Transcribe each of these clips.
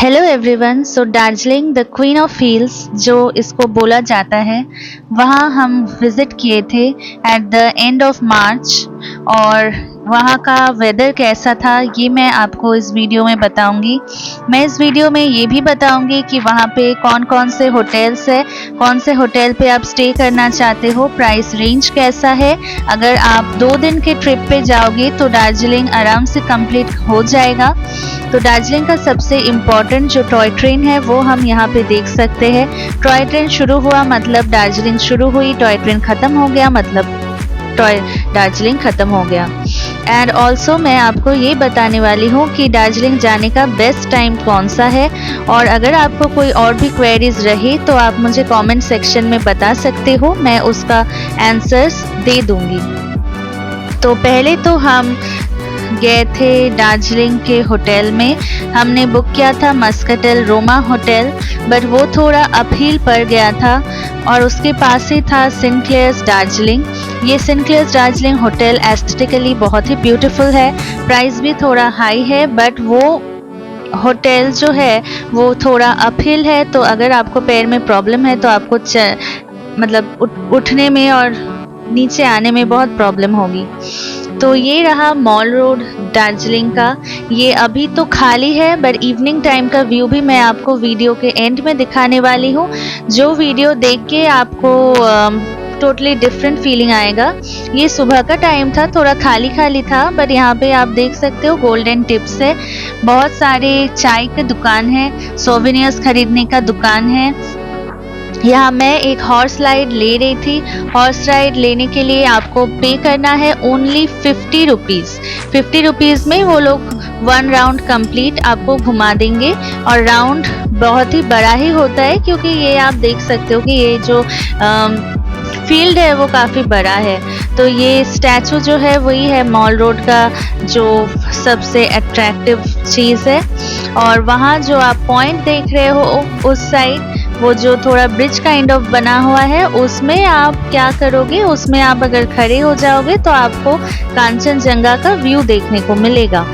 Hello everyone. So Darjeeling the queen of hills जो इसको बोला जाता है, वहाँ हम विज़िट किए थे at the end of March. और वहाँ का वेदर कैसा था ये मैं आपको इस वीडियो में बताऊंगी। मैं इस वीडियो में ये भी बताऊंगी कि वहाँ पे कौन कौन से होटल्स है, कौन से होटल पे आप स्टे करना चाहते हो, प्राइस रेंज कैसा है। अगर आप 2 दिन के ट्रिप पे जाओगे तो दार्जिलिंग आराम से कंप्लीट हो जाएगा। तो दार्जिलिंग का सबसे इम्पोर्टेंट जो टॉय ट्रेन है वो हम यहाँ पे देख सकते हैं। टॉय ट्रेन शुरू हुआ मतलब दार्जिलिंग शुरू हुई, टॉय ट्रेन ख़त्म हो गया मतलब दार्जिलिंग ख़त्म हो गया। एंड ऑल्सो मैं आपको ये बताने वाली हूँ कि दार्जिलिंग जाने का बेस्ट टाइम कौन सा है। और अगर आपको कोई और भी क्वेरीज रही तो आप मुझे कमेंट सेक्शन में बता सकते हो, मैं उसका आंसर्स दे दूँगी। तो पहले तो हम गए थे दार्जिलिंग के होटल में। हमने बुक किया था मस्कटेल रोमा होटल, बट वो थोड़ा अपहिल पड़ गया था। और उसके पास ही था सिनक्लेयर्स दार्जिलिंग। ये सिनक्लेयर्स दार्जिलिंग होटल एस्थेटिकली बहुत ही ब्यूटीफुल है, प्राइस भी थोड़ा हाई है, बट वो होटल जो है वो थोड़ा अपहिल है। तो अगर आपको पैर में प्रॉब्लम है तो आपको मतलब उठने में और नीचे आने में बहुत प्रॉब्लम होगी। तो ये रहा मॉल रोड दार्जिलिंग का। ये अभी तो खाली है, बट इवनिंग टाइम का व्यू भी मैं आपको वीडियो के एंड में दिखाने वाली हूँ, जो वीडियो देख के आपको टोटली डिफरेंट फीलिंग आएगा। ये सुबह का टाइम था, थोड़ा खाली खाली था, बट यहाँ पे आप देख सकते हो गोल्डन टिप्स है, बहुत सारे चाय के दुकान है, सोवेनियर्स खरीदने का दुकान है। यहाँ मैं एक हॉर्स राइड ले रही थी। हॉर्स राइड लेने के लिए आपको पे करना है ओनली 50 रुपीज़। 50 रुपीज़ में वो लोग 1 राउंड कंप्लीट आपको घुमा देंगे। और राउंड बहुत ही बड़ा ही होता है, क्योंकि ये आप देख सकते हो कि ये जो फील्ड है वो काफ़ी बड़ा है। तो ये स्टैचू जो है वही है मॉल रोड का जो सबसे अट्रैक्टिव चीज़ है। और वहाँ जो आप पॉइंट देख रहे हो उस साइड, वो जो थोड़ा ब्रिज काइंड ऑफ बना हुआ है, उसमें आप क्या करोगे, उसमें आप अगर खड़े हो जाओगे तो आपको कांचनजंगा का व्यू देखने को मिलेगा।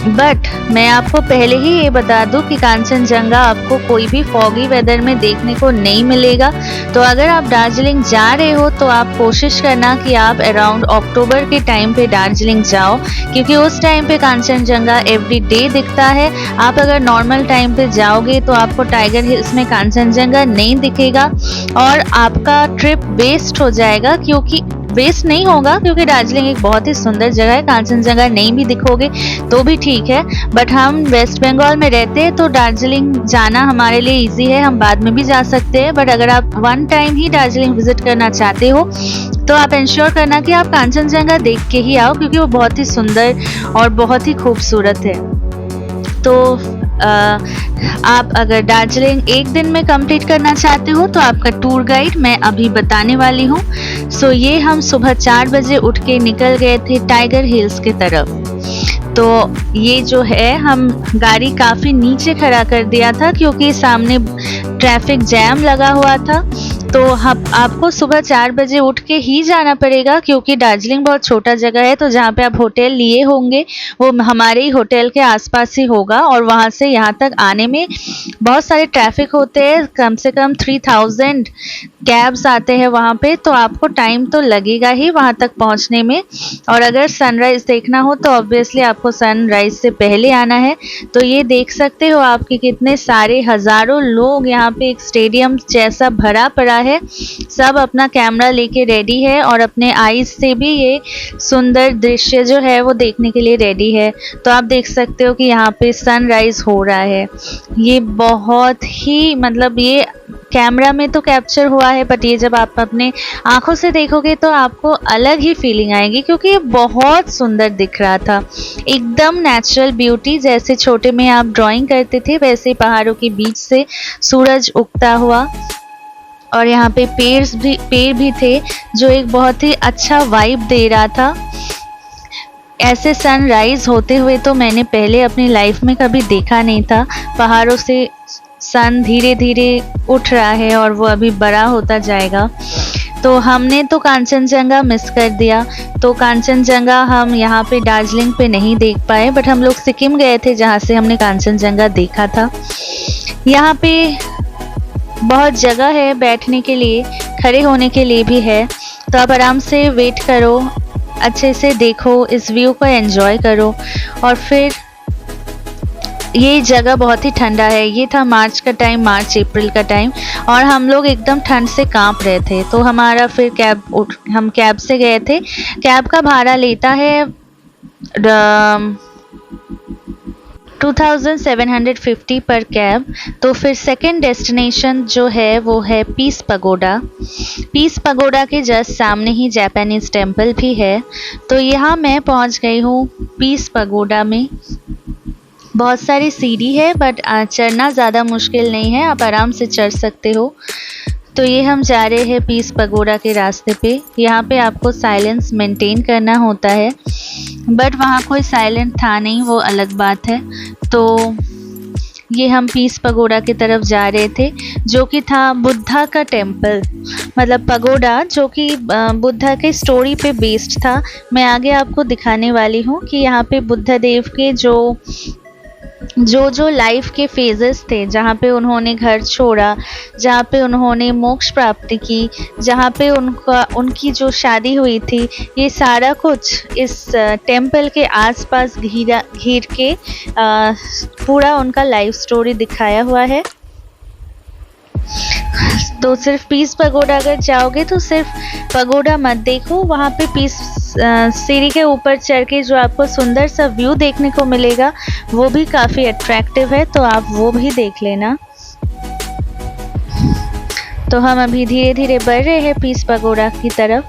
बट मैं आपको पहले ही ये बता दूं कि कांचनजंगा आपको कोई भी फॉगी वेदर में देखने को नहीं मिलेगा। तो अगर आप दार्जिलिंग जा रहे हो तो आप कोशिश करना कि आप अराउंड अक्टूबर के टाइम पे दार्जिलिंग जाओ, क्योंकि उस टाइम पे कांचनजंगा एवरी डे दिखता है। आप अगर नॉर्मल टाइम पे जाओगे तो आपको टाइगर हिल्स में कांचनजंगा नहीं दिखेगा और आपका ट्रिप वेस्ट हो जाएगा। क्योंकि वेस्ट नहीं होगा, क्योंकि दार्जिलिंग एक बहुत ही सुंदर जगह है, कांचनजंगा नहीं भी दिखोगे तो भी ठीक है। बट हम वेस्ट बंगाल में रहते हैं तो दार्जिलिंग जाना हमारे लिए इजी है, हम बाद में भी जा सकते हैं। बट अगर आप 1 टाइम ही दार्जिलिंग विजिट करना चाहते हो तो आप इंश्योर करना कि आप कांचनजंगा देख के ही आओ, क्योंकि वो बहुत ही सुंदर और बहुत ही खूबसूरत है। तो आप अगर दार्जिलिंग 1 दिन में कंप्लीट करना चाहते हो तो आपका टूर गाइड मैं अभी बताने वाली हूँ। सो ये हम सुबह 4 बजे उठ के निकल गए थे टाइगर हिल्स की तरफ। तो ये जो है, हम गाड़ी काफ़ी नीचे खड़ा कर दिया था क्योंकि सामने ट्रैफिक जैम लगा हुआ था। तो आपको सुबह 4 बजे उठ के ही जाना पड़ेगा, क्योंकि दार्जिलिंग बहुत छोटा जगह है। तो जहाँ पे आप होटल लिए होंगे वो हमारे ही होटल के आसपास ही होगा, और वहाँ से यहाँ तक आने में बहुत सारे ट्रैफिक होते हैं। कम से कम 3000 कैब्स आते हैं वहाँ पे, तो आपको टाइम तो लगेगा ही वहाँ तक पहुँचने में। और अगर सनराइज़ देखना हो तो ऑब्वियसली आपको सनराइज़ से पहले आना है। तो ये देख सकते हो आप कि कितने सारे हज़ारों लोग यहाँ पे एक स्टेडियम जैसा भरा पड़ा है। सब अपना कैमरा लेके रेडी है और अपने आईज से भी ये सुंदर दृश्य जो है वो देखने के लिए रेडी है। तो आप देख सकते हो कि यहाँ पे सनराइज हो रहा है। ये बहुत ही मतलब ये कैमरा में तो कैप्चर हुआ है, बट ये जब आप अपने आंखों से देखोगे तो आपको अलग ही फीलिंग आएगी, क्योंकि ये बहुत सुंदर दिख रहा था। एकदम नेचुरल ब्यूटी, जैसे छोटे में आप ड्राइंग करते थे वैसे पहाड़ों के बीच से सूरज उगता हुआ। और यहाँ पे पेड़ भी थे जो एक बहुत ही अच्छा वाइब दे रहा था। ऐसे सनराइज होते हुए तो मैंने पहले अपनी लाइफ में कभी देखा नहीं था। पहाड़ों से सन धीरे धीरे उठ रहा है और वो अभी बड़ा होता जाएगा। तो हमने तो कांचनजंगा मिस कर दिया, तो कांचनजंगा हम यहाँ पे दार्जिलिंग पे नहीं देख पाए, बट हम लोग सिक्किम गए थे जहाँ से हमने कांचनजंगा देखा था। यहाँ पे बहुत जगह है बैठने के लिए, खड़े होने के लिए भी है, तो आप आराम से वेट करो, अच्छे से देखो, इस व्यू को एंजॉय करो। और फिर ये जगह बहुत ही ठंडा है, ये था मार्च का टाइम, मार्च अप्रैल का टाइम, और हम लोग एकदम ठंड से कांप रहे थे। तो हमारा फिर हम कैब से गए थे। कैब का भाड़ा लेता है 2750 पर कैब। तो फिर सेकंड डेस्टिनेशन जो है वो है पीस पगोडा। पीस पगोडा के जस्ट सामने ही जापानीज टेम्पल भी है। तो यहाँ मैं पहुँच गई हूँ पीस पगोडा में। बहुत सारी सीढ़ी है, बट चढ़ना ज़्यादा मुश्किल नहीं है, आप आराम से चढ़ सकते हो। तो ये हम जा रहे हैं पीस पगोडा के रास्ते पे। यहाँ पे आपको साइलेंस मेंटेन करना होता है, बट वहाँ कोई साइलेंट था नहीं, वो अलग बात है। तो ये हम पीस पगोडा की तरफ जा रहे थे, जो कि था बुद्धा का टेम्पल, मतलब पगोडा जो कि बुद्धा के स्टोरी पे बेस्ड था। मैं आगे आपको दिखाने वाली हूँ कि यहाँ पे बुद्ध देव के जो लाइफ के फेजेस थे, जहाँ पे उन्होंने घर छोड़ा, जहाँ पे उन्होंने मोक्ष प्राप्ति की, जहाँ पे उनकी जो शादी हुई थी, ये सारा कुछ इस टेम्पल के आसपास घिर के पूरा उनका लाइफ स्टोरी दिखाया हुआ है। तो सिर्फ पीस पगोडा अगर जाओगे तो सिर्फ पगोडा मत देखो, वहाँ पे पीस सीढ़ी के ऊपर चढ़ के जो आपको सुंदर सा व्यू देखने को मिलेगा वो भी काफ़ी अट्रैक्टिव है, तो आप वो भी देख लेना। तो हम अभी धीरे धीरे बढ़ रहे हैं पीस पगोडा की तरफ।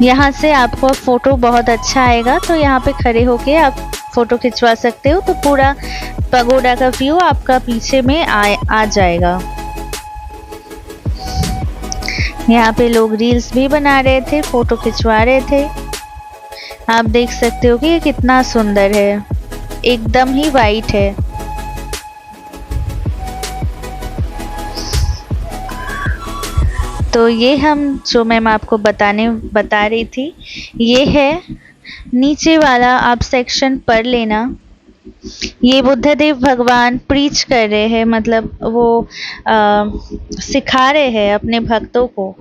यहाँ से आपको फ़ोटो बहुत अच्छा आएगा, तो यहाँ पे खड़े होके आप फ़ोटो खिंचवा सकते हो, तो पूरा पगोडा का व्यू आपका पीछे में आ जाएगा। यहाँ पे लोग रील्स भी बना रहे थे, फ़ोटो खिंचवा रहे थे। आप देख सकते हो कि ये कितना सुंदर है, एकदम ही वाइट है। तो ये हम जो मैम आपको बता रही थी, ये है नीचे वाला, आप सेक्शन पढ़ लेना। ये बुद्धदेव भगवान प्रीच कर रहे हैं, मतलब वो सिखा रहे हैं अपने भक्तों को।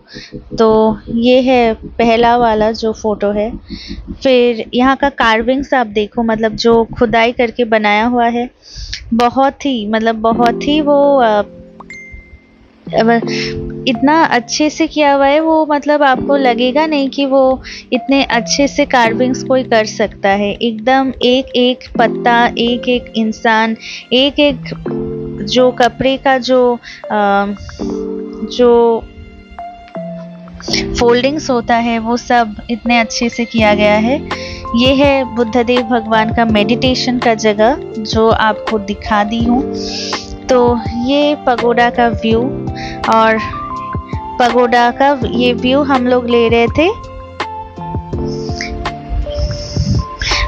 तो ये है पहला वाला जो फोटो है। फिर यहाँ का कार्विंग्स आप देखो, मतलब जो खुदाई करके बनाया हुआ है, बहुत ही वो इतना अच्छे से किया हुआ है वो, मतलब आपको लगेगा नहीं कि वो इतने अच्छे से कार्विंग्स कोई कर सकता है। एकदम एक एक पत्ता, एक एक इंसान, एक एक जो कपड़े का जो फोल्डिंग्स होता है वो सब इतने अच्छे से किया गया है। ये है बुद्धदेव भगवान का मेडिटेशन का जगह जो आपको दिखा दी हूँ। तो ये पगोडा का व्यू, और पगोडा का ये व्यू हम लोग ले रहे थे।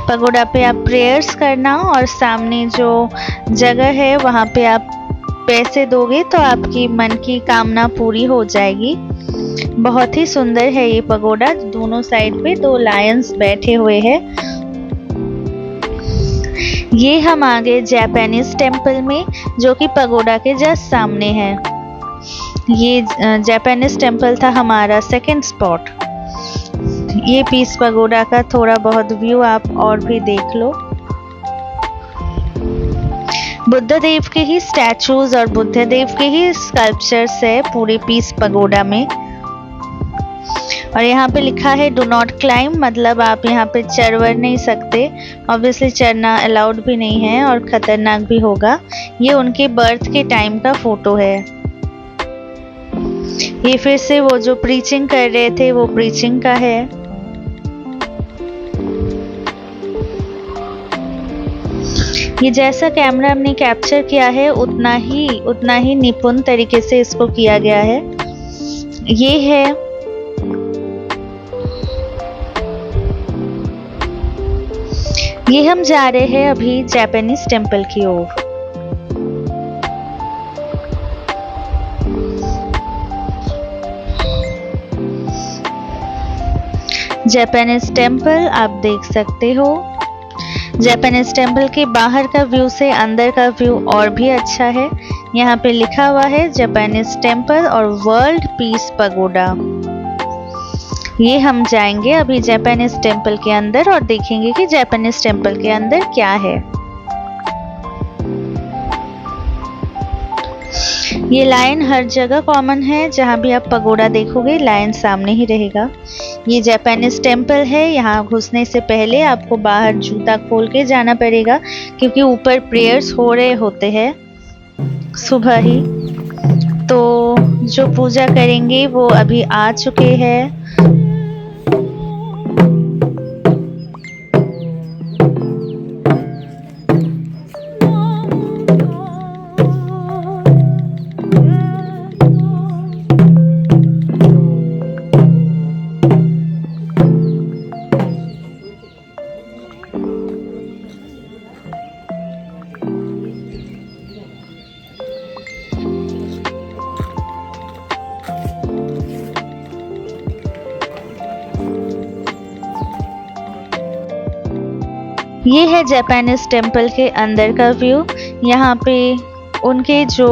पगोडा पे आप प्रेयर्स करना, और सामने जो जगह है वहाँ पे आप पैसे दोगे तो आपकी मन की कामना पूरी हो जाएगी। बहुत ही सुंदर है ये पगोडा, दोनों साइड पे 2 लायंस बैठे हुए हैं। ये हम आ गए जापानीज टेम्पल में, जो कि पगोडा के जस्ट सामने है। ये जापानीज टेम्पल था हमारा सेकंड स्पॉट। ये पीस पगोडा का थोड़ा बहुत व्यू आप और भी देख लो। बुद्ध देव के ही स्टैचूज और बुद्ध देव के ही स्कल्पचर्स है पूरे पीस पगोडा में। और यहाँ पे लिखा है डू नॉट क्लाइम, मतलब आप यहाँ पे चढ़ नहीं सकते। ऑब्वियसली चढ़ना अलाउड भी नहीं है और खतरनाक भी होगा। ये उनके बर्थ के टाइम का फोटो है। ये फिर से वो जो प्रीचिंग कर रहे थे वो प्रीचिंग का है। ये जैसा कैमरा हमने कैप्चर किया है उतना ही निपुण तरीके से इसको किया गया है। ये है ये हम जा रहे हैं अभी जापानीज टेम्पल की ओर। जापानीज टेम्पल आप देख सकते हो। जापानीज टेम्पल के बाहर का व्यू से अंदर का व्यू और भी अच्छा है। यहाँ पे लिखा हुआ है जापानीज टेम्पल और वर्ल्ड पीस पगोडा। ये हम जाएंगे अभी जापानीज टेम्पल के अंदर और देखेंगे कि जापानीज टेम्पल के अंदर क्या है। ये लाइन हर जगह कॉमन है, जहाँ भी आप पगोडा देखोगे लाइन सामने ही रहेगा। ये जापानीज टेम्पल है। यहाँ घुसने से पहले आपको बाहर जूता खोल के जाना पड़ेगा, क्योंकि ऊपर प्रेयर्स हो रहे होते हैं सुबह ही। तो जो पूजा करेंगे वो अभी आ चुके हैं। ये है जापानीज टेम्पल के अंदर का व्यू। यहाँ पे उनके जो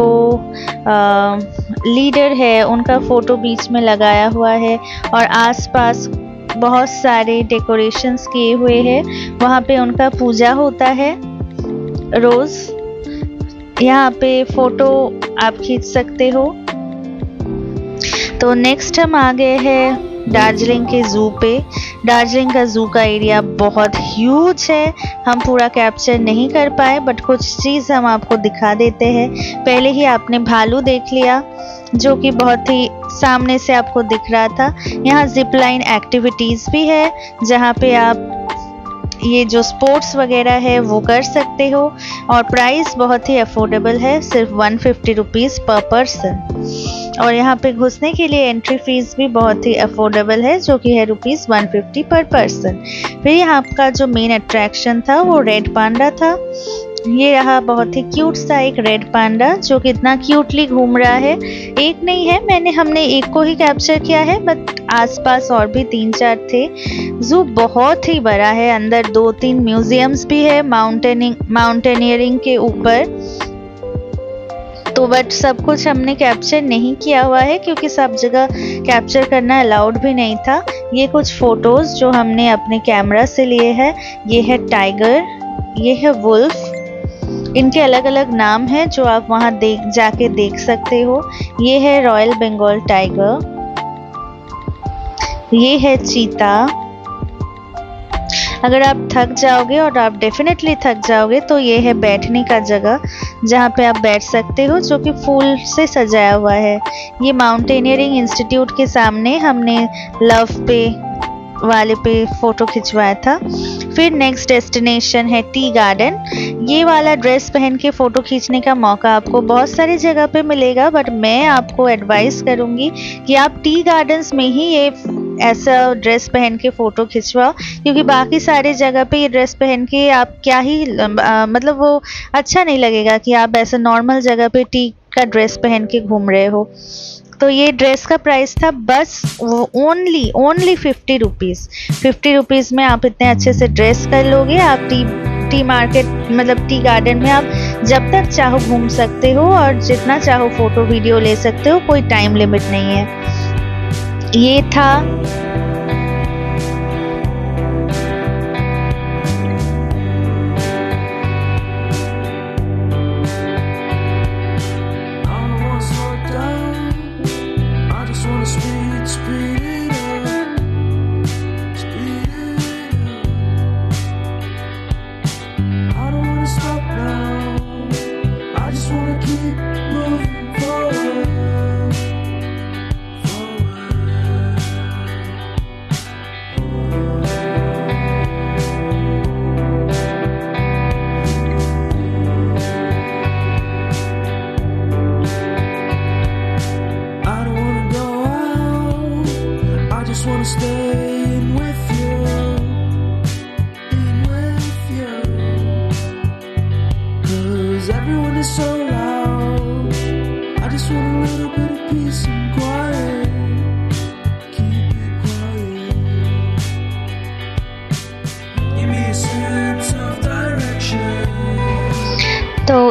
लीडर है उनका फोटो बीच में लगाया हुआ है और आसपास बहुत सारे डेकोरेशंस किए हुए हैं। वहाँ पे उनका पूजा होता है रोज। यहाँ पे फोटो आप खींच सकते हो। तो नेक्स्ट हम आ गए हैं दार्जिलिंग के ज़ू पे। दार्जिलिंग का ज़ू का एरिया बहुत ह्यूज है, हम पूरा कैप्चर नहीं कर पाए, बट कुछ चीज़ हम आपको दिखा देते हैं। पहले ही आपने भालू देख लिया जो कि बहुत ही सामने से आपको दिख रहा था। यहाँ जिप लाइन एक्टिविटीज़ भी है, जहाँ पे आप ये जो स्पोर्ट्स वगैरह है वो कर सकते हो और प्राइस बहुत ही अफोर्डेबल है, सिर्फ 150 रुपीज़ पर पर्सन। और यहाँ पे घुसने के लिए एंट्री फीस भी बहुत ही अफोर्डेबल है, जो कि है ₹150 पर पर्सन। फिर यहाँ का जो मेन अट्रैक्शन था वो रेड पांडा था। ये रहा बहुत ही क्यूट सा एक रेड पांडा जो कि इतना क्यूटली घूम रहा है। एक नहीं है, हमने एक को ही कैप्चर किया है, बट आसपास और भी 3-4 थे। ज़ू बहुत ही बड़ा है, अंदर 2-3 म्यूजियम्स भी है माउंटेनियरिंग के ऊपर। तो बट सब कुछ हमने कैप्चर नहीं किया हुआ है, क्योंकि सब जगह कैप्चर करना अलाउड भी नहीं था। ये कुछ फोटोज जो हमने अपने कैमरा से लिए हैं। ये है टाइगर, ये है वुल्फ। इनके अलग अलग नाम हैं जो आप वहाँ जाके देख सकते हो। ये है रॉयल बंगाल टाइगर, ये है चीता। अगर आप थक जाओगे, और आप डेफिनेटली थक जाओगे, तो ये है बैठने का जगह जहाँ पे आप बैठ सकते हो, जो कि फूल से सजाया हुआ है। ये माउंटेनियरिंग इंस्टीट्यूट के सामने हमने लव पे वाले पे फोटो खिंचवाया था। फिर नेक्स्ट डेस्टिनेशन है टी गार्डन। ये वाला ड्रेस पहन के फ़ोटो खींचने का मौका आपको बहुत सारी जगह पे मिलेगा, बट मैं आपको एडवाइस करूँगी कि आप टी गार्डन्स में ही ये ऐसा ड्रेस पहन के फ़ोटो खिंचवाओ, क्योंकि बाकी सारी जगह पे ये ड्रेस पहन के आप क्या ही मतलब वो अच्छा नहीं लगेगा कि आप ऐसा नॉर्मल जगह पे टी का ड्रेस पहन के घूम रहे हो। तो ये ड्रेस का प्राइस था बस ओनली 50 रुपीज़। 50 रुपीज़ में आप इतने अच्छे से ड्रेस कर लोगे। आप टी मार्केट मतलब टी गार्डन में आप जब तक चाहो घूम सकते हो और जितना चाहो फोटो वीडियो ले सकते हो, कोई टाइम लिमिट नहीं है। ये था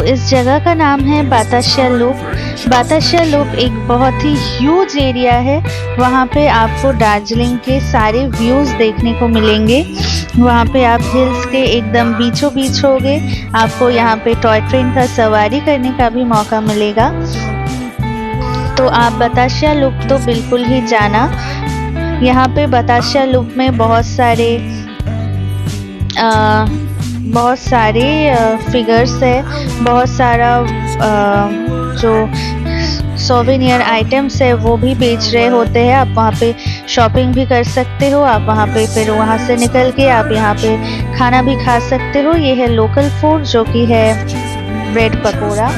इस जगह का नाम है बतासिया लूप। बतासिया लूप एक बहुत ही ह्यूज एरिया है। वहाँ पे आपको दार्जिलिंग के सारे व्यूज़ देखने को मिलेंगे। वहाँ पे आप हिल्स के एकदम बीचों बीच होगे। आपको यहाँ पे टॉय ट्रेन का सवारी करने का भी मौका मिलेगा। तो आप बतासिया लूप तो बिल्कुल ही जाना। यहाँ पे बतासिया लूप में बहुत सारे फिगर्स है, बहुत सारा जो सोवेनियर आइटम्स है वो भी बेच रहे होते हैं। आप वहाँ पे शॉपिंग भी कर सकते हो। आप वहाँ पे फिर वहाँ से निकल के आप यहाँ पे खाना भी खा सकते हो। ये है लोकल फूड जो कि है ब्रेड पकोड़ा।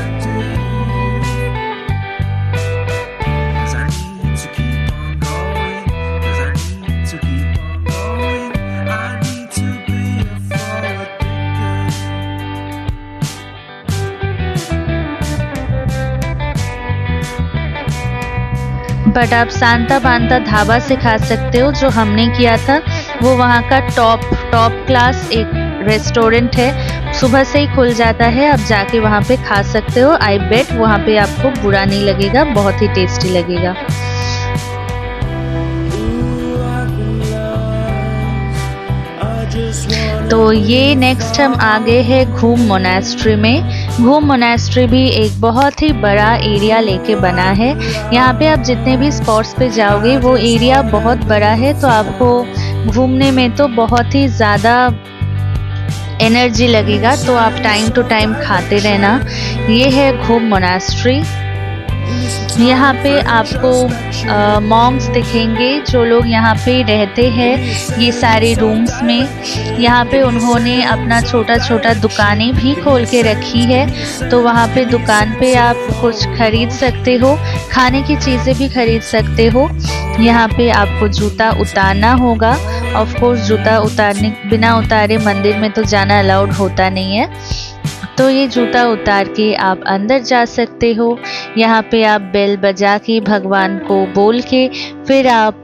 बट आप सांता बांता ढाबा से खा सकते हो, जो हमने किया था। वो वहाँ का टॉप क्लास एक रेस्टोरेंट है। सुबह से ही खुल जाता है, आप जाके वहाँ पे खा सकते हो। आई बेट वहाँ पे आपको बुरा नहीं लगेगा, बहुत ही टेस्टी लगेगा। तो ये नेक्स्ट हम आ गए हैं घूम मोनास्ट्री में। घूम मोनास्ट्री भी एक बहुत ही बड़ा एरिया लेके बना है। यहाँ पे आप जितने भी स्पॉट्स पे जाओगे वो एरिया बहुत बड़ा है, तो आपको घूमने में तो बहुत ही ज़्यादा एनर्जी लगेगा। तो आप टाइम टू टाइम खाते रहना। ये है घूम मोनास्ट्री। यहाँ पे आपको मॉन्क्स दिखेंगे जो लोग यहाँ पे रहते हैं ये सारे रूम्स में। यहाँ पे उन्होंने अपना छोटा छोटा दुकानें भी खोल के रखी है। तो वहाँ पे दुकान पे आप कुछ खरीद सकते हो, खाने की चीज़ें भी खरीद सकते हो। यहाँ पे आपको जूता उतारना होगा। ऑफ कोर्स जूता बिना उतारे मंदिर में तो जाना अलाउड होता नहीं है। तो ये जूता उतार के आप अंदर जा सकते हो। यहाँ पे आप बेल बजा के भगवान को बोल के फिर आप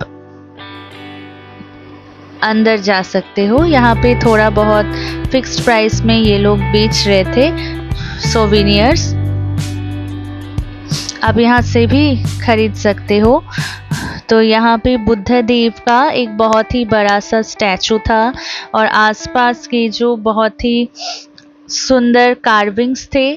अंदर जा सकते हो। यहाँ पे थोड़ा बहुत फिक्स्ड प्राइस में ये लोग बेच रहे थे सोवेनियर्स। आप यहाँ से भी खरीद सकते हो। तो यहाँ पे बुद्ध देव का एक बहुत ही बड़ा सा स्टैचू था और आसपास के जो बहुत ही सुंदर कार्विंग्स थे।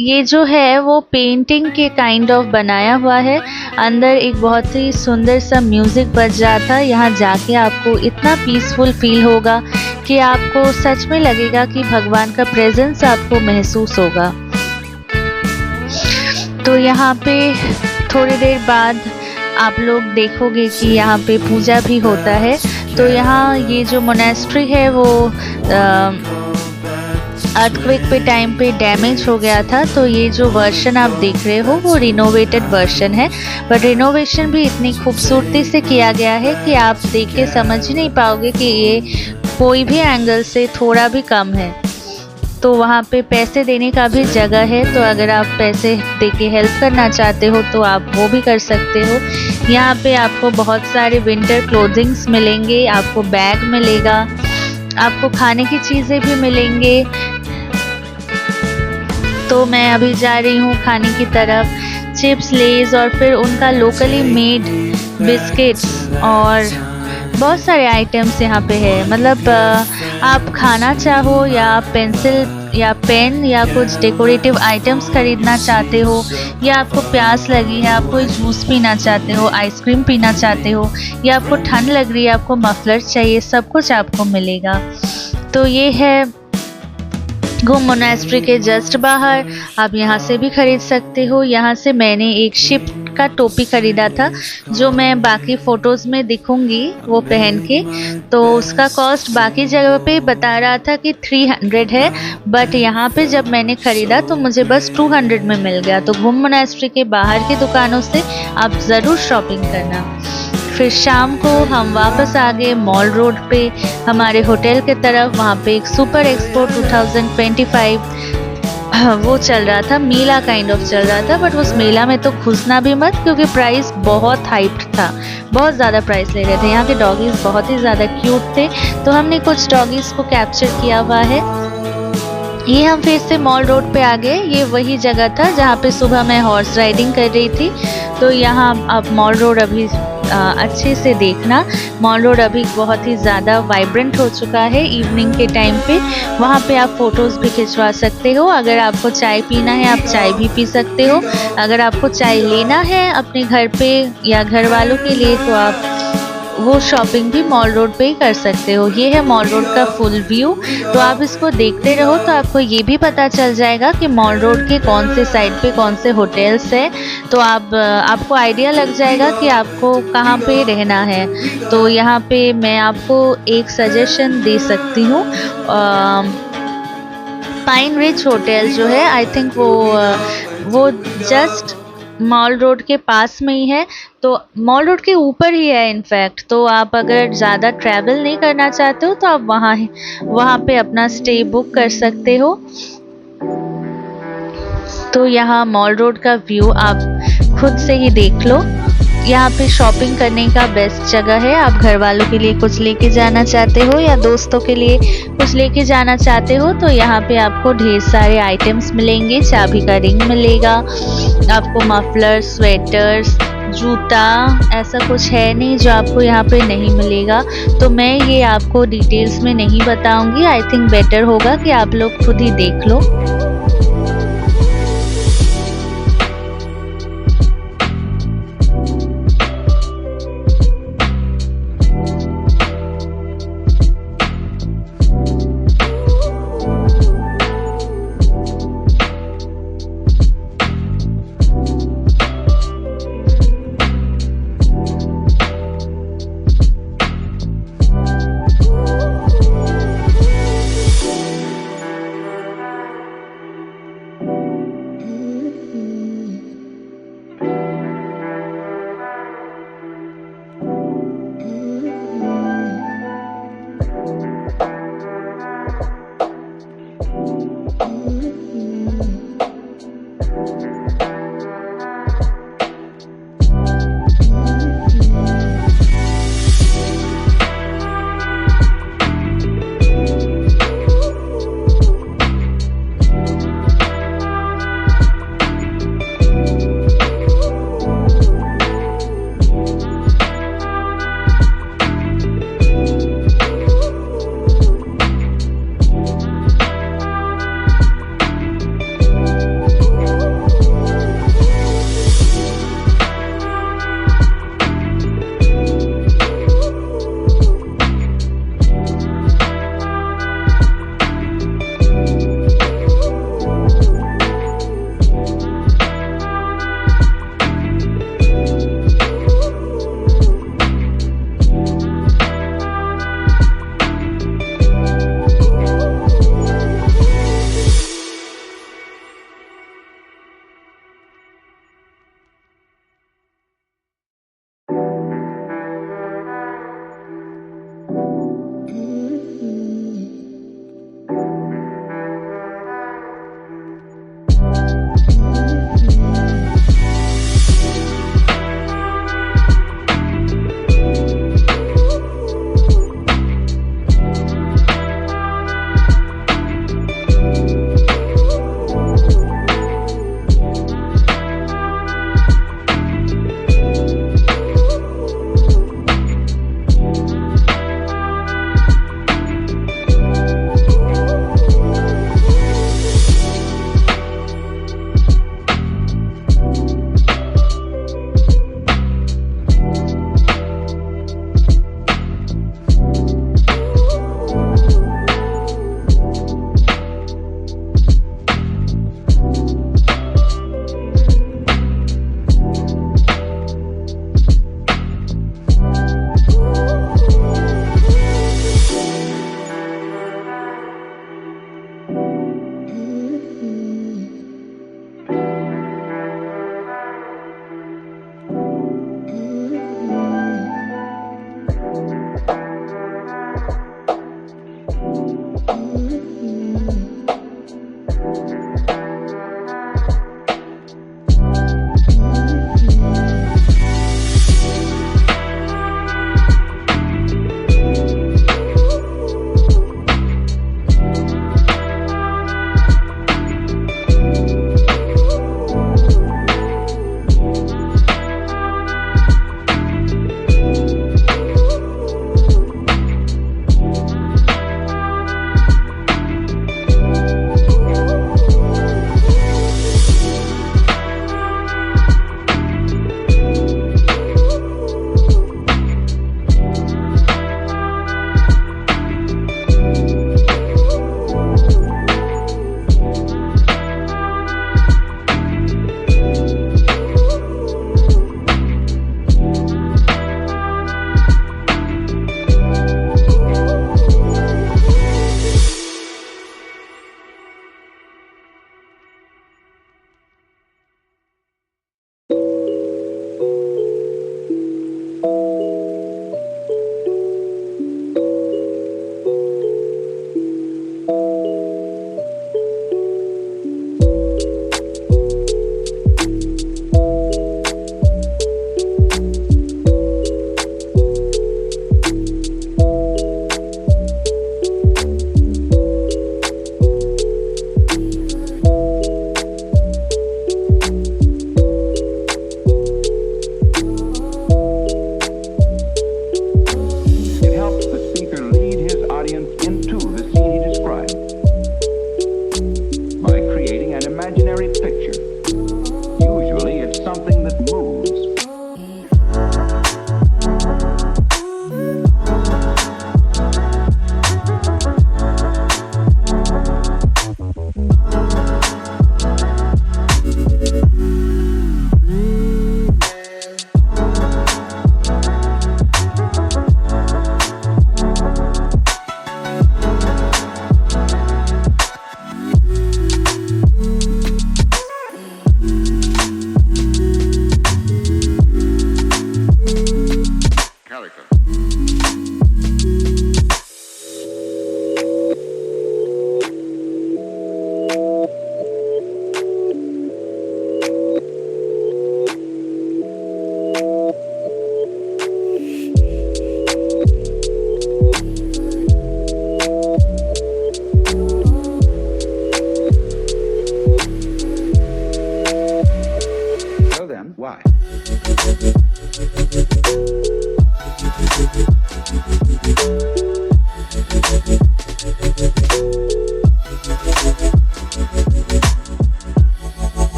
ये जो है वो पेंटिंग के काइंड ऑफ बनाया हुआ है। अंदर एक बहुत ही सुंदर सा म्यूज़िक बज रहा था। यहाँ जाके आपको इतना पीसफुल फील होगा कि आपको सच में लगेगा कि भगवान का प्रेजेंस आपको महसूस होगा। तो यहाँ पे थोड़ी देर बाद आप लोग देखोगे कि यहाँ पे पूजा भी होता है। तो यहाँ ये जो मोनेस्ट्री है वो अर्थक्वेक पे टाइम पे डैमेज हो गया था। तो ये जो वर्जन आप देख रहे हो वो रिनोवेटेड वर्जन है। बट रिनोवेशन भी इतनी खूबसूरती से किया गया है कि आप देख के समझ ही नहीं पाओगे कि ये कोई भी एंगल से थोड़ा भी कम है। तो वहाँ पे पैसे देने का भी जगह है। तो अगर आप पैसे दे के हेल्प करना चाहते हो तो आप वो भी कर सकते हो। यहाँ पे आपको बहुत सारे विंटर क्लोथिंग्स मिलेंगे, आपको बैग मिलेगा, आपको खाने की चीज़ें भी मिलेंगे। तो मैं अभी जा रही हूँ खाने की तरफ। चिप्स, लेज और फिर उनका लोकली मेड बिस्किट्स और बहुत सारे आइटम्स यहाँ पे है। मतलब आप खाना चाहो या पेंसिल या पेन या कुछ डेकोरेटिव आइटम्स खरीदना चाहते हो, या आपको प्यास लगी है, आप कोई जूस पीना चाहते हो, आइसक्रीम पीना चाहते हो, या आपको ठंड लग रही है, आपको मफलर चाहिए, सब कुछ आपको मिलेगा। तो ये है घूम मोनेस्ट्री के जस्ट बाहर। आप यहाँ से भी खरीद सकते हो। यहाँ से मैंने एक शिप का टोपी खरीदा था जो मैं बाकी फ़ोटोज़ में दिखूंगी वो पहन के। तो उसका कॉस्ट बाकी जगह पे बता रहा था कि 300 है, बट यहाँ पे जब मैंने ख़रीदा तो मुझे बस 200 में मिल गया। तो घूम मोनेस्ट्री के बाहर की दुकानों से आप ज़रूर शॉपिंग करना। फिर शाम को हम वापस आ गए मॉल रोड पे हमारे होटल के तरफ। वहाँ पे एक सुपर एक्सपो 2025 वो चल रहा था, मेला काइंड ऑफ चल रहा था। बट उस मेला में तो घुसना भी मत, क्योंकि प्राइस बहुत हाइप्ड था, बहुत ज़्यादा प्राइस ले रहे थे। यहाँ के डॉगीज़ बहुत ही ज़्यादा क्यूट थे, तो हमने कुछ डॉगीज़ को कैप्चर किया हुआ है। ये हम फिर से मॉल रोड पे आ गए। ये वही जगह था जहाँ पे सुबह मैं हॉर्स राइडिंग कर रही थी। तो यहाँ आप मॉल रोड अभी अच्छे से देखना। मॉल रोड अभी बहुत ही ज़्यादा वाइब्रेंट हो चुका है इवनिंग के टाइम पे। वहाँ पे आप फ़ोटोज़ भी खिंचवा सकते हो। अगर आपको चाय पीना है आप चाय भी पी सकते हो। अगर आपको चाय लेना है अपने घर पे या घर वालों के लिए तो आप वो शॉपिंग भी मॉल रोड पे ही कर सकते हो। ये है मॉल रोड का फुल व्यू। तो आप इसको देखते रहो तो आपको ये भी पता चल जाएगा कि मॉल रोड के कौन से साइड पे कौन से होटल्स हैं। तो आपको आइडिया लग जाएगा कि आपको कहाँ पे रहना है। तो यहाँ पे मैं आपको एक सजेशन दे सकती हूँ। पाइन रिच होटल जो है आई थिंक वो जस्ट मॉल रोड के पास में ही है। तो मॉल रोड के ऊपर ही है इनफैक्ट। तो आप अगर ज़्यादा ट्रैवल नहीं करना चाहते हो तो आप वहाँ पे अपना स्टे बुक कर सकते हो। तो यहाँ मॉल रोड का व्यू आप खुद से ही देख लो। यहाँ पे शॉपिंग करने का बेस्ट जगह है। आप घर वालों के लिए कुछ लेके जाना चाहते हो या दोस्तों के लिए कुछ लेके जाना चाहते हो तो यहाँ पे आपको ढेर सारे आइटम्स मिलेंगे। चाबी का रिंग मिलेगा आपको, मफलर, स्वेटर्स, जूता, ऐसा कुछ है नहीं जो आपको यहाँ पे नहीं मिलेगा। तो मैं ये आपको डिटेल्स में नहीं बताऊंगी। आई थिंक बेटर होगा कि आप लोग खुद ही देख लो।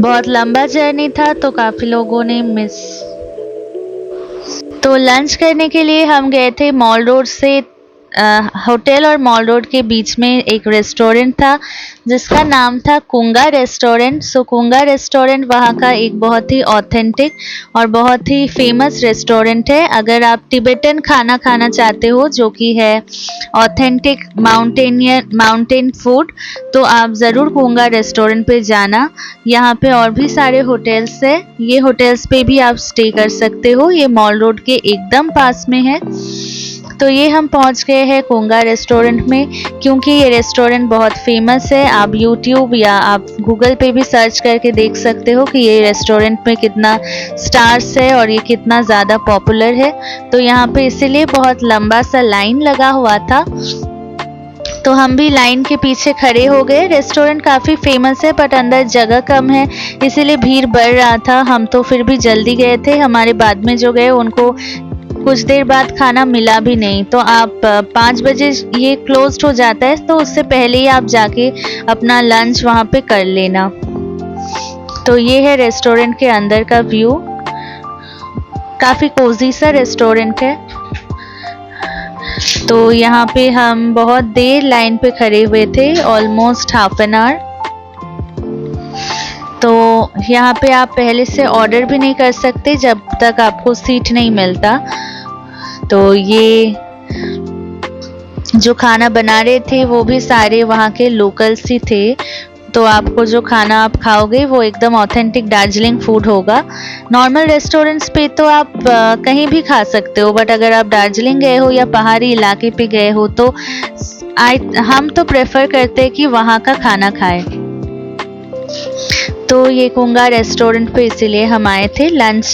बहुत लंबा जर्नी था तो काफ़ी लोगों ने मिस। तो लंच करने के लिए हम गए थे मॉल रोड से। होटल और मॉल रोड के बीच में एक रेस्टोरेंट था जिसका नाम था कुंगा रेस्टोरेंट। सो कुंगा रेस्टोरेंट वहाँ का एक बहुत ही ऑथेंटिक और बहुत ही फेमस रेस्टोरेंट है। अगर आप तिब्बतन खाना खाना चाहते हो जो कि है ऑथेंटिक माउंटेन फूड, तो आप ज़रूर कुंगा रेस्टोरेंट पे जाना। यहाँ पे और भी सारे होटल्स है, ये होटल्स पे भी आप स्टे कर सकते हो। ये मॉल रोड के एकदम पास में है। तो ये हम पहुंच गए हैं कुंगा रेस्टोरेंट में। क्योंकि ये रेस्टोरेंट बहुत फेमस है, आप यूट्यूब या आप गूगल पे भी सर्च करके देख सकते हो कि ये रेस्टोरेंट में कितना स्टार्स है और ये कितना ज़्यादा पॉपुलर है। तो यहाँ पे इसीलिए बहुत लंबा सा लाइन लगा हुआ था, तो हम भी लाइन के पीछे खड़े हो गए। रेस्टोरेंट काफ़ी फेमस है बट अंदर जगह कम है, इसीलिए भीड़ बढ़ रहा था। हम तो फिर भी जल्दी गए थे, हमारे बाद में जो गए उनको कुछ देर बाद खाना मिला भी नहीं। तो आप 5 बजे ये क्लोज्ड हो जाता है, तो उससे पहले ही आप जाके अपना लंच वहाँ पे कर लेना। तो ये है रेस्टोरेंट के अंदर का व्यू, काफ़ी कोजी सा रेस्टोरेंट है। तो यहाँ पे हम बहुत देर लाइन पे खड़े हुए थे, ऑलमोस्ट हाफ एन आवर। तो यहाँ पे आप पहले से ऑर्डर भी नहीं कर सकते जब तक आपको सीट नहीं मिलता। तो ये जो खाना बना रहे थे वो भी सारे वहाँ के लोकल्स ही थे। तो आपको जो खाना आप खाओगे वो एकदम ऑथेंटिक दार्जिलिंग फूड होगा। नॉर्मल रेस्टोरेंट्स पे तो आप कहीं भी खा सकते हो, बट अगर आप दार्जिलिंग गए हो या पहाड़ी इलाके पे गए हो तो हम तो प्रेफर करते हैं कि वहाँ का खाना खाएं। तो ये कुंगा रेस्टोरेंट पे इसीलिए हम आए थे। लंच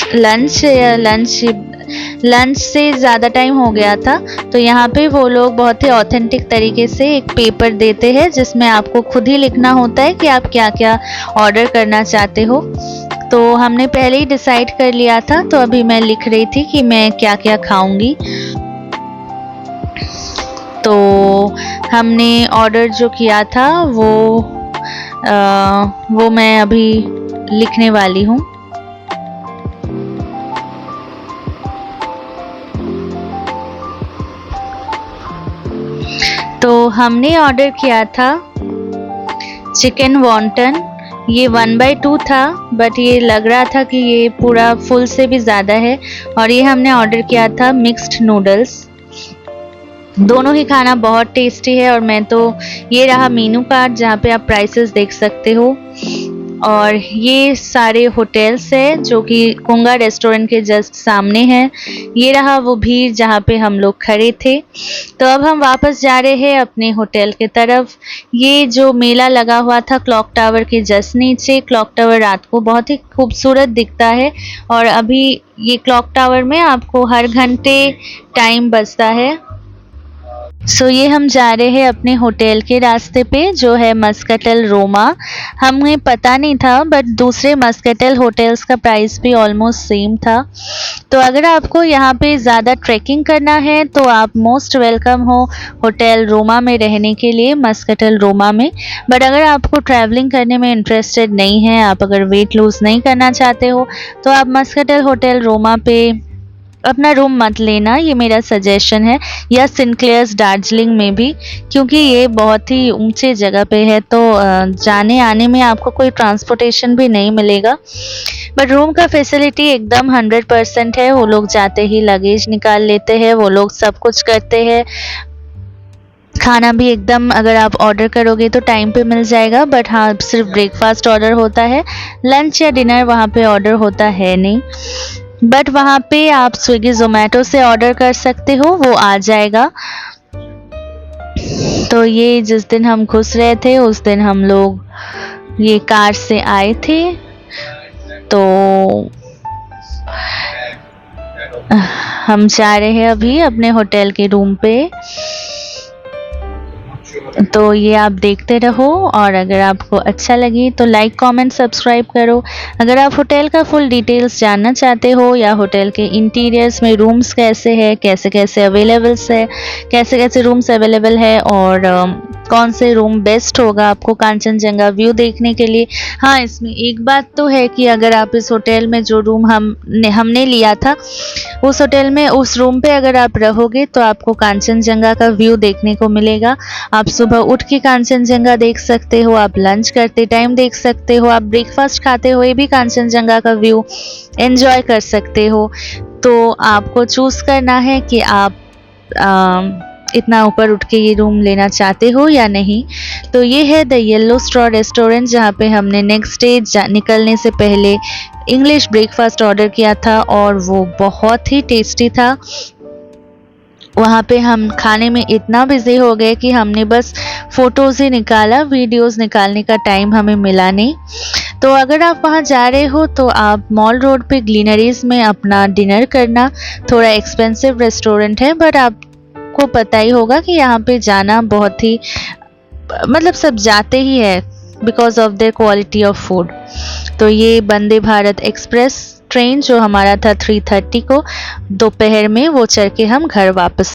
से ज़्यादा टाइम हो गया था। तो यहाँ पे वो लोग बहुत ही ऑथेंटिक तरीके से एक पेपर देते हैं जिसमें आपको खुद ही लिखना होता है कि आप क्या क्या ऑर्डर करना चाहते हो। तो हमने पहले ही डिसाइड कर लिया था, तो अभी मैं लिख रही थी कि मैं क्या क्या खाऊंगी। तो हमने ऑर्डर जो किया था वो मैं अभी लिखने वाली हूँ। तो हमने ऑर्डर किया था चिकन वॉन्टन। ये 1/2 था, बट ये लग रहा था कि ये पूरा फुल से भी ज़्यादा है। और ये हमने ऑर्डर किया था मिक्स्ड नूडल्स। दोनों ही खाना बहुत टेस्टी है। और मैं तो ये रहा मेनू कार्ड जहाँ पे आप प्राइसेस देख सकते हो। और ये सारे होटल्स है जो कि कुंगा रेस्टोरेंट के जस्ट सामने हैं। ये रहा वो भीड़ जहाँ पे हम लोग खड़े थे। तो अब हम वापस जा रहे हैं अपने होटल के तरफ। ये जो मेला लगा हुआ था क्लॉक टावर के जस्ट नीचे, क्लॉक टावर रात को बहुत ही खूबसूरत दिखता है। और अभी ये क्लॉक टावर में आपको हर घंटे टाइम बजता है। सो ये हम जा रहे हैं अपने होटल के रास्ते पे जो है मस्कटेल रोमा। हमें पता नहीं था बट दूसरे मस्कटेल होटल्स का प्राइस भी ऑलमोस्ट सेम था। तो अगर आपको यहाँ पे ज़्यादा ट्रैकिंग करना है तो आप मोस्ट वेलकम हो होटल रोमा में रहने के लिए, मस्कटेल रोमा में। बट अगर आपको ट्रैवलिंग करने में इंटरेस्टेड नहीं है, आप अगर वेट लूज़ नहीं करना चाहते हो, तो आप मस्कटेल होटल रोमा पे अपना रूम मत लेना, ये मेरा सजेशन है। या सिंक्लेयर्स दार्जिलिंग में भी, क्योंकि ये बहुत ही ऊंचे जगह पे है, तो जाने आने में आपको कोई ट्रांसपोर्टेशन भी नहीं मिलेगा। बट रूम का फैसिलिटी एकदम 100% है। वो लोग जाते ही लगेज निकाल लेते हैं, वो लोग सब कुछ करते हैं। खाना भी एकदम अगर आप ऑर्डर करोगे तो टाइम पे मिल जाएगा। बट हाँ, सिर्फ ब्रेकफास्ट ऑर्डर होता है, लंच या डिनर वहाँ पे ऑर्डर होता है नहीं। बट वहाँ पे आप स्विगी जोमेटो से ऑर्डर कर सकते हो, वो आ जाएगा। तो ये जिस दिन हम घुस रहे थे उस दिन हम लोग ये कार से आए थे। तो हम जा रहे हैं अभी अपने होटल के रूम पे। तो ये आप देखते रहो, और अगर आपको अच्छा लगे तो लाइक कमेंट सब्सक्राइब करो। अगर आप होटल का फुल डिटेल्स जानना चाहते हो या होटल के इंटीरियर्स में रूम्स कैसे है, कैसे कैसे अवेलेबल्स है, कैसे कैसे रूम्स अवेलेबल है, और कौन से रूम बेस्ट होगा आपको कांचनजंगा व्यू देखने के लिए। हाँ, इसमें एक बात तो है कि अगर आप इस होटल में जो रूम हमने लिया था, उस होटल में उस रूम पे अगर आप रहोगे तो आपको कांचनजंगा का व्यू देखने को मिलेगा। आप सुबह उठ के कांचनजंगा देख सकते हो, आप लंच करते टाइम देख सकते हो, आप ब्रेकफास्ट खाते हुए भी कांचनजंगा का व्यू एंजॉय कर सकते हो। तो आपको चूज़ करना है कि आप इतना ऊपर उठ के ये रूम लेना चाहते हो या नहीं। तो ये है द येलो स्ट्रॉ रेस्टोरेंट, जहाँ पे हमने नेक्स्ट डे निकलने से पहले इंग्लिश ब्रेकफास्ट ऑर्डर किया था और वो बहुत ही टेस्टी था। वहाँ पे हम खाने में इतना बिजी हो गए कि हमने बस फोटोज़ ही निकाला, वीडियोस निकालने का टाइम हमें मिला नहीं। तो अगर आप वहाँ जा रहे हो तो आप मॉल रोड पे ग्लीनरीज में अपना डिनर करना। थोड़ा एक्सपेंसिव रेस्टोरेंट है, बट आपको पता ही होगा कि यहाँ पे जाना बहुत ही मतलब सब जाते ही है because of their quality of food. तो ये वंदे भारत एक्सप्रेस ट्रेन जो हमारा था 3:30 को दोपहर में, वो चढ़ के हम घर वापस